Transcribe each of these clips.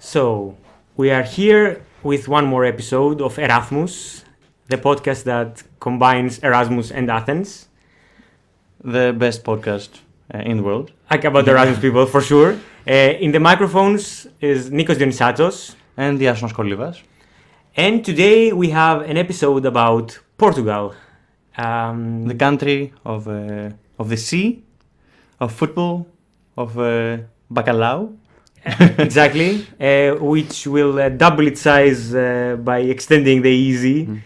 So, we are here with one more episode of ERAΘΜUS, the podcast that combines Erasmus and Athens. The best podcast in the world. Like about the Erasmus people, for sure. In the microphones is Nikos Dionysatos. And Iasonas Kolyvas. And today we have an episode about Portugal. The country of the sea, of football, of bacalhau. Exactly, which will double its size by extending the easy.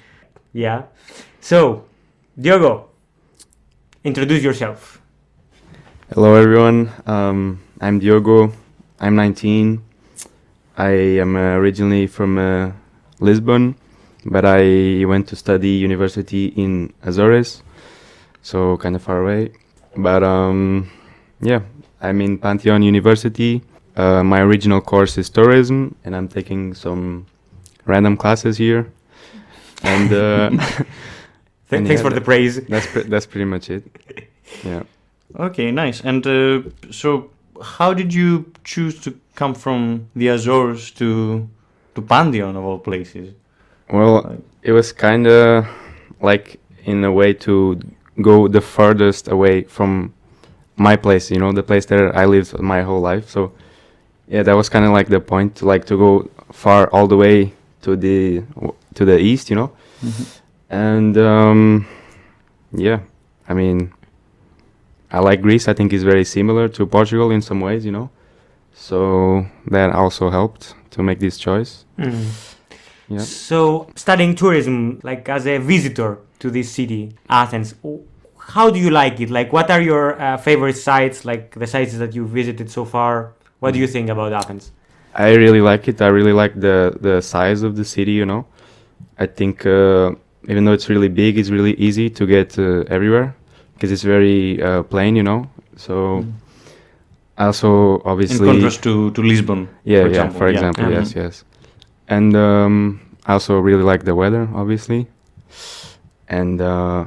Yeah. So, Diogo, introduce yourself. Hello everyone, I'm Diogo, I'm 19. I am originally from Lisbon, but I went to study university in Azores, so kind of far away. But yeah, I'm in Pantheon University. My original course is tourism, and I'm taking some random classes here. And Thanks for the praise. That's pretty much it. Yeah. Okay, nice. And so, how did you choose to come from the Azores to Pantheon of all places? Well, it was kind of like in a way to go the furthest away from my place, you know, the place that I lived my whole life. So yeah, that was kind of like the point, to go far all the way to the east, you know. Mm-hmm. And yeah, I mean, I like Greece. I think it's very similar to Portugal in some ways, you know. So that also helped to make this choice. Yeah. So, studying tourism, like as a visitor to this city, Athens, how do you like it? Like, what are your favorite sites, like the sites that you visited so far? What do you think about Athens? I really like it. I really like the size of the city, you know. I think even though it's really big, it's really easy to get everywhere because it's very plain, you know. So also, obviously... In contrast to Lisbon, for example, yes. And I also really like the weather, obviously. And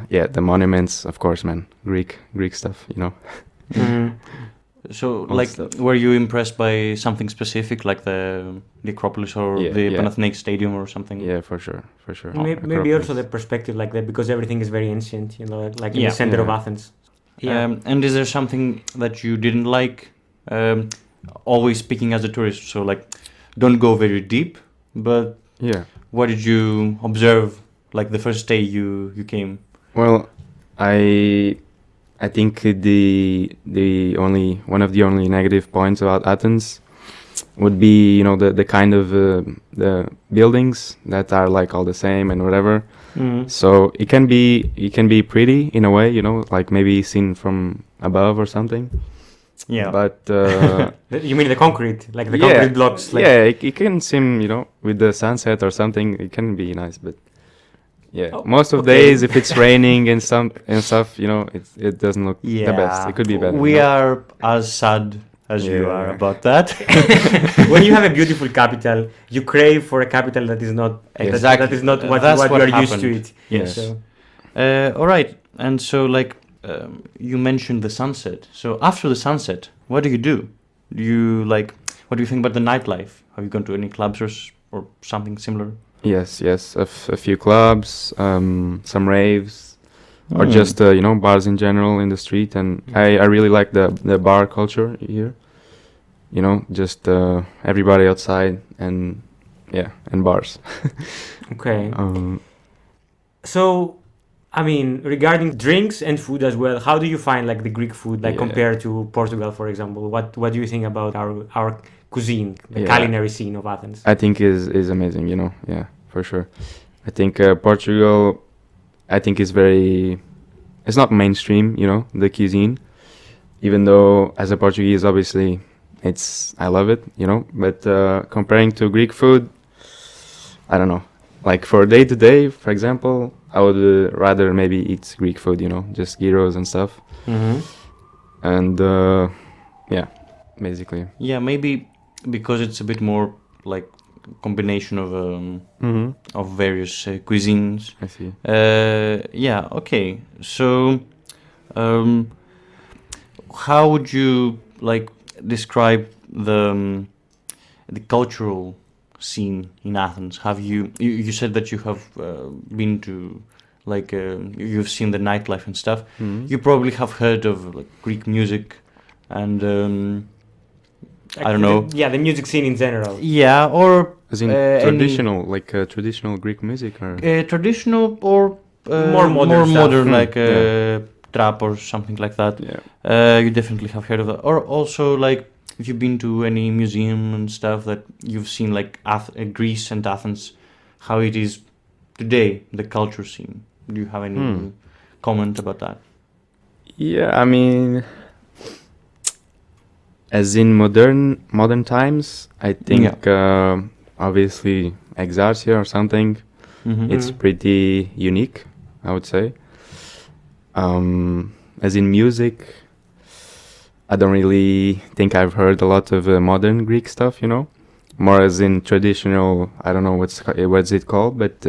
yeah, the monuments, of course, man. Greek stuff, you know. So, were you impressed by something specific, like the Acropolis or the Panathinaikos Stadium or something? Yeah, for sure. Maybe also the perspective like that, because everything is very ancient, you know, like in the center of Athens. Yeah. And is there something that you didn't like? Always speaking as a tourist, so like, don't go very deep, but what did you observe, like the first day you came? Well, I think the only one of the only negative points about Athens would be, you know, the kind of the buildings that are like all the same and whatever. So it can be pretty in a way, you know, like maybe seen from above or something. Yeah. But you mean the concrete, like the concrete blocks? Like it can seem, you know, with the sunset or something, it can be nice, but. Yeah, most of days if it's raining and stuff, you know, it doesn't look the best. It could be better. We are as sad as you are about that. When you have a beautiful capital, you crave for a capital that is not exactly. That is not what you are used to it. Yes. So. All right. And so, like, you mentioned the sunset. So after the sunset, what do you do? Do you what do you think about the nightlife? Have you gone to any clubs or something similar? Yes, a few clubs, some raves, or just you know, bars in general in the street, and I really like the bar culture here. You know, just everybody outside and bars. Okay. So, I mean, regarding drinks and food as well, how do you find like the Greek food, like compared to Portugal, for example? What do you think about our cuisine, the culinary scene of Athens? I think is amazing, you know. Yeah, for sure. I think Portugal, I think is it's not mainstream, you know, the cuisine. Even though as a Portuguese, obviously, I love it, you know. But comparing to Greek food, I don't know. Like for day to day, for example, I would rather maybe eat Greek food, you know, just gyros and stuff. And basically. Yeah, maybe because it's a bit more like combination of various cuisines. I see. Yeah. Okay. So, how would you like describe the the cultural scene in Athens? Have you said that you have been to, like, you've seen the nightlife and stuff. You probably have heard of like Greek music and I don't know. The music scene in general. Yeah, or As in traditional, like traditional Greek music, or traditional or More modern stuff. modern, like trap or something like that. yeah. You definitely have heard of that. Or also, like, if you've been to any museum and stuff that you've seen, like Greece and Athens, how it is today, the culture scene. Do you have any comment about that? Yeah, I mean, as in modern times, I think obviously Exarchia or something. It's pretty unique, I would say. As in music, I don't really think I've heard a lot of modern Greek stuff, you know. More as in traditional, I don't know what's it called, but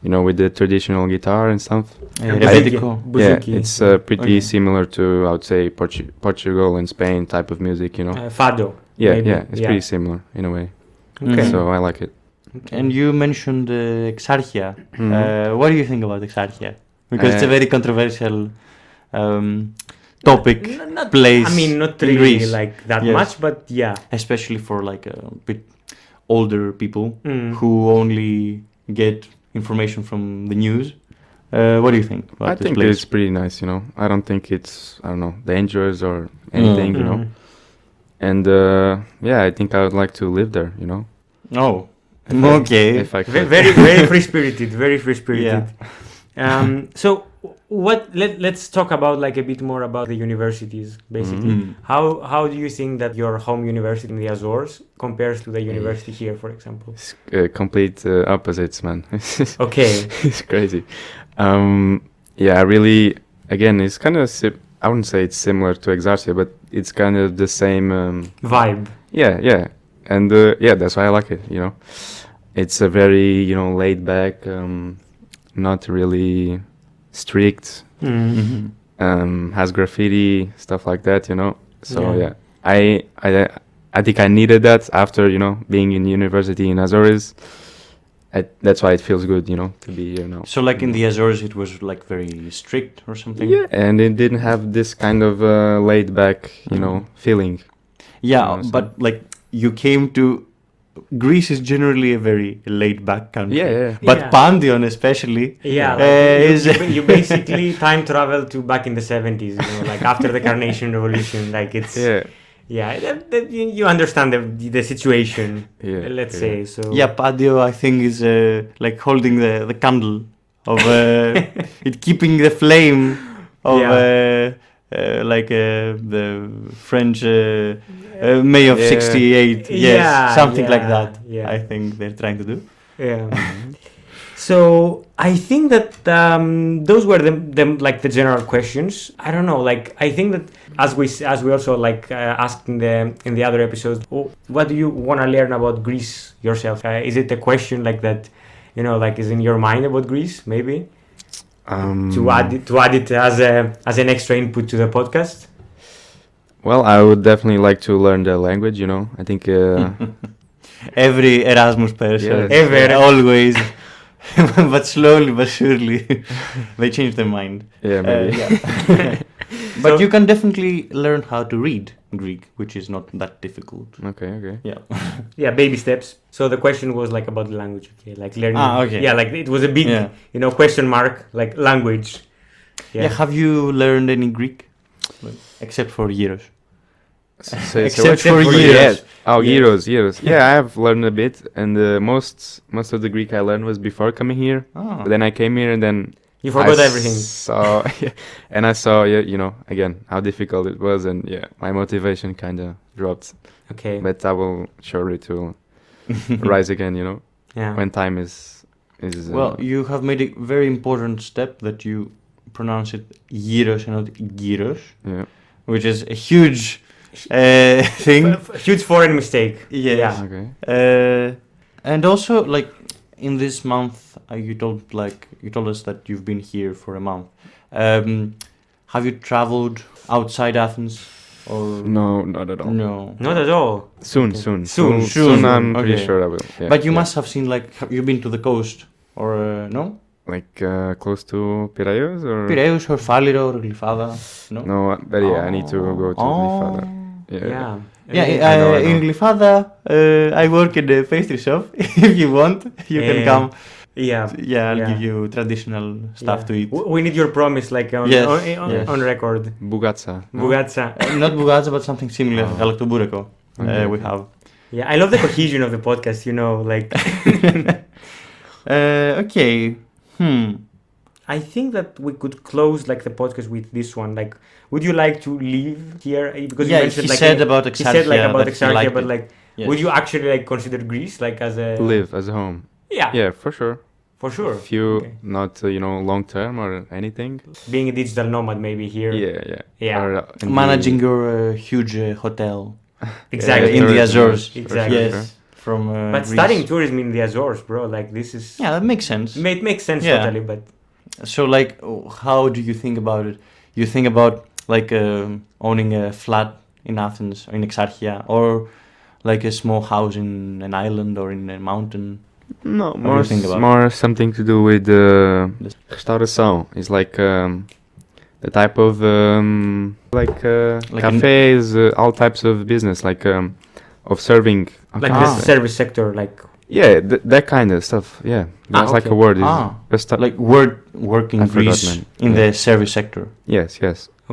you know, with the traditional guitar and stuff. Bouzouki. It's pretty similar to, I would say, Portugal and Spain type of music, you know. Fado. Maybe. It's pretty similar in a way. Okay. So I like it. Okay. And you mentioned Exarchia. What do you think about Exarchia? Because it's a very controversial topic. Place. I mean, not in really Greece. like that Yes. much, but yeah. Especially for like a bit older people who only get information from the news. What do you think about I this think place? it's pretty nice, you know. I don't think it's, I don't know, dangerous or anything, you know. And I think I would like to live there, you know. Oh, okay. If I could. Very free spirited. Very free spirited. So let's talk about like a bit more about the universities basically. How do you think that your home university in the Azores compares to the university here, for example? It's complete opposites, man. Okay. It's crazy. Really, again, it's kind of I wouldn't say it's similar to Exarchia, but it's kind of the same vibe. Yeah, and that's why I like it, you know. It's a very, you know, laid back, not really strict, has graffiti, stuff like that, you know. So I think I needed that after, you know, being in university in Azores. That's why it feels good, you know, to be here now. So like in the Azores it was like very strict or something? Yeah, and it didn't have this kind of laid back, you know, feeling. Yeah, but like you came to Greece is generally a very laid back country. Yeah. But Pantheon especially. Yeah, you basically time travel to back in the 70s, you know, like after the Carnation Revolution, like it's you understand the situation, let's say. So Pantheon I think is like holding the candle of it keeping the flame of like the French May of 68, something like that. I think they're trying to do. So I think that those were the like the general questions. I don't know, like I think that as we also like asked in the other episodes, what do you want to learn about Greece yourself? Is it a question like that, you know, like is in your mind about Greece maybe? To add it as an extra input to the podcast. Well, I would definitely like to learn the language, you know. I think every Erasmus person always but slowly but surely they change their mind. Yeah, maybe. But you can definitely learn how to read Greek, which is not that difficult. Okay. Yeah, baby steps. So the question was like about the language, okay, like learning. Okay. Yeah, like it was a big, you know, question mark, like language. Yeah. Have you learned any Greek, except for Gyros? Except for Gyros. Gyros. Yeah, I have learned a bit, and most of the Greek I learned was before coming here. But then I came here, and then you forgot everything. And I saw, you know, again how difficult it was, and my motivation kind of dropped. Okay. But I will surely to rise again, you know. Yeah. When time is. Well, you have made a very important step that you pronounce it Gyros and not Gyros. Yeah. Which is a huge thing. Huge foreign mistake. Yes. Yeah. Okay. And also, like in this month, you told us that you've been here for a month. Have you traveled outside Athens Or No, not at all. no? Not at all. Soon, Okay. soon, Soon. soon. I'm pretty Okay. sure I will. Yeah, But you yeah. must have seen like you've been to the coast or no? Like close to Piraeus or Piraeus or Fáliro or Glyfada? No. no, but yeah, I need to go to Glyfada. Yeah. Yeah. Yeah, I know. in Glyfada, I work in the pastry shop. If you want, you can come. Yeah. Yeah, I'll Yeah. give you traditional stuff Yeah. to eat. We need your promise, like on Yes, on, on record. Bugatsa. No? Bugatsa. Not bugatsa, but something similar. Oh. Galaktoboureko. Okay. We have. Yeah, I love the cohesion of the podcast. You know, like Okay. I think that we could close like the podcast with this one. Like, would you like to live here? Because Yeah, you mentioned he like said about he Exarchia. said like about that he Exarchia, liked but it. like, Yes. would you actually like consider Greece like as a Live as a home. Yeah, Yeah, for sure. for sure. If you Okay. not long term or anything. Being a digital nomad, maybe here. Yeah. Yeah. Or, in Managing the- your huge hotel. Exactly. In the tourism, Azores. for Exactly. sure, Yes. From But Greece. studying tourism in the Azores, bro, like this is Yeah, that makes sense. it makes sense Yeah. totally. But So, like, how do you think about it? You think about like owning a flat in Athens or in Exarchia, or like a small house in an island or in a mountain? No, do more you think about it? more something to do with restauração. It's like the type of Like cafes, all types of business, like of serving. like Okay. the service sector, like Yeah, that kind of stuff. Yeah, that's like okay. a word. Is Like work in I forgot, Greece man. in Yeah. the service sector. yes.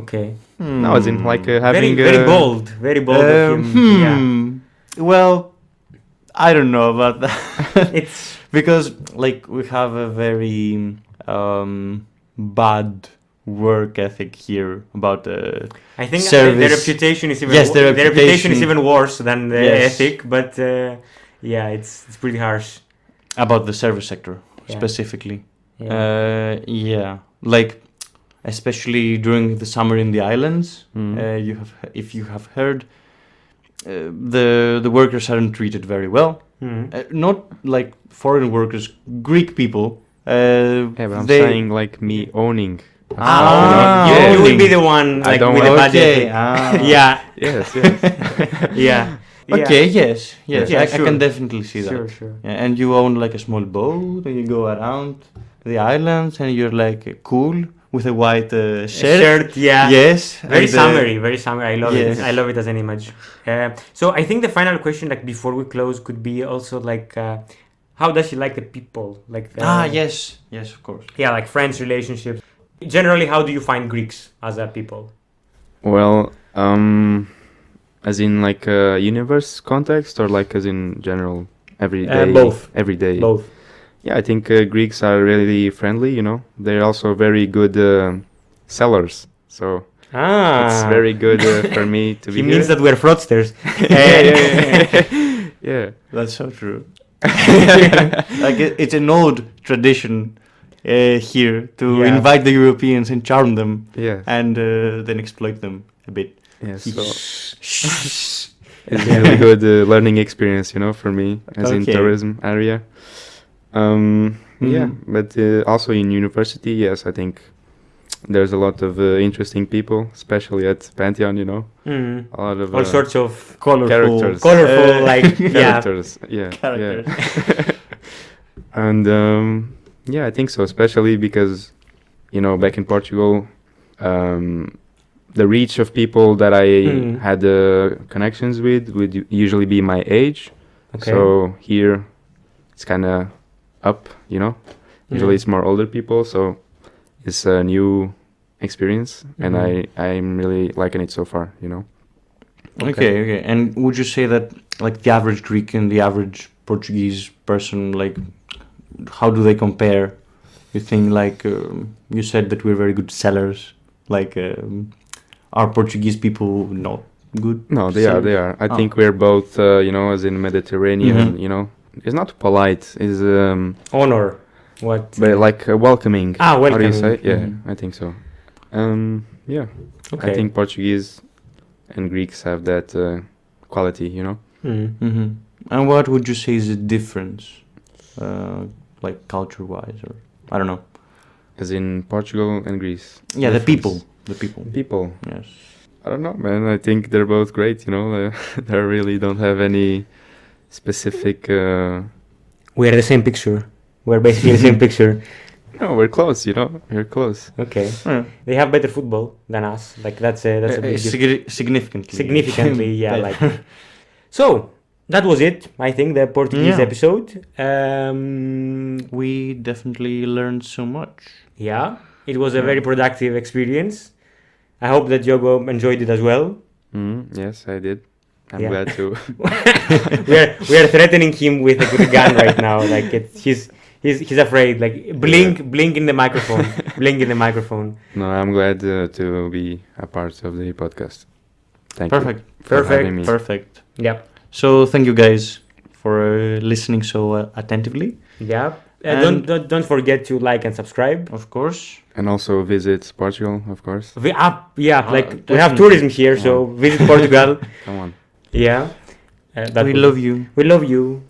okay, No, as in like having very bold, very bold of him. Yeah, Well, I don't know about that. it's Because like we have a very bad work ethic here about I think the service. reputation is even Yes, the the reputation is reputation- even worse than the Yes. ethic. But yeah, it's pretty harsh. about the service sector Yeah. specifically. Yeah. Yeah, like especially during the summer in the islands. Mm. You have, if you have heard, the workers aren't treated very well. Mhm. Not like foreign workers, Greek people. Yeah, but I'm they- saying like me owning. Ah, you, yeah. you will be the one I like don't with the want- bad Okay. ethic. Yeah, Yes. yeah. Okay. Yes. Yes. Yeah, I sure. can definitely see Sure, that. sure. Yeah, and you own like a small boat, and you go around the islands, and you're like cool with a white shirt. Yeah. Yes. Very and, summery, very summery. I love yes. it. I love it as an image. So I think the final question, like before we close, could be also like, how does she like the people? Like Yes. Yes, of course. yeah, like friends, relationships. Generally, how do you find Greeks as a people? Well, as in like a universe context or like as in general every day? Both. Every day. Both. Yeah, I think Greeks are really friendly. They're also very good sellers. So it's very good for me to be. He means here. that we're fraudsters. Yeah. That's so true. Like it's an old tradition here to Yeah. invite the Europeans and charm them, Yeah. and then exploit them a bit. Yeah. So it's a really good learning experience, for me as in Okay. tourism area. Yeah, but also in university, yes, I think there's a lot of interesting people, especially at Pantheon. Mm. A lot of All sorts of Colorful characters. colorful, like yeah. characters. Yeah, Characters. yeah. And yeah, I think so, especially because back in Portugal, the reach of people that I had connections with would usually be my age. Okay. So here it's kind of up, usually it's more older people, so it's a new experience, and I'm really liking it so far. Okay. And would you say that like the average Greek and the average Portuguese person, like how do they compare? You think like you said that we're very good sellers, like are Portuguese people not good? No, they sellers? are. I Oh. think we're both, as in Mediterranean, it's not polite, it's honor. What? but like welcoming. Ah, How do you say? welcoming. Yeah, Mhm. I think so. Yeah, Okay. I think Portuguese and Greeks have that quality, Mm. And what would you say is the difference, like culture-wise, or I don't know? As in Portugal and Greece. Yeah, Difference. the people. People. Yes. I don't know, man. I think they're both great. They really don't have any specific. We are the same picture. We're basically the same picture. No, we're close. We're close. Okay. Yeah. They have better football than us. Like that's a big Significantly. significantly, yeah. Like so. That was it. I think the Portuguese episode. We definitely learned so much. Yeah, it was a very productive experience. I hope that Diogo enjoyed it as well. Yes, I did. I'm glad to. we are threatening him with a gun right now. Like he's afraid. Like blink in the microphone. Blink in the microphone. No, I'm glad to be a part of the podcast. Thank you. Perfect. Yeah. So thank you guys for listening so attentively. Yeah. Don't forget to like and subscribe. Of course. And also visit Portugal, of course. We have tourism here, so visit Portugal. Come on. Yeah. We love you. We love you.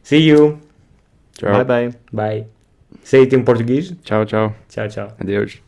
See you. Ciao. Bye. Bye. Say it in Portuguese. Ciao, ciao. Ciao, ciao. Adeus.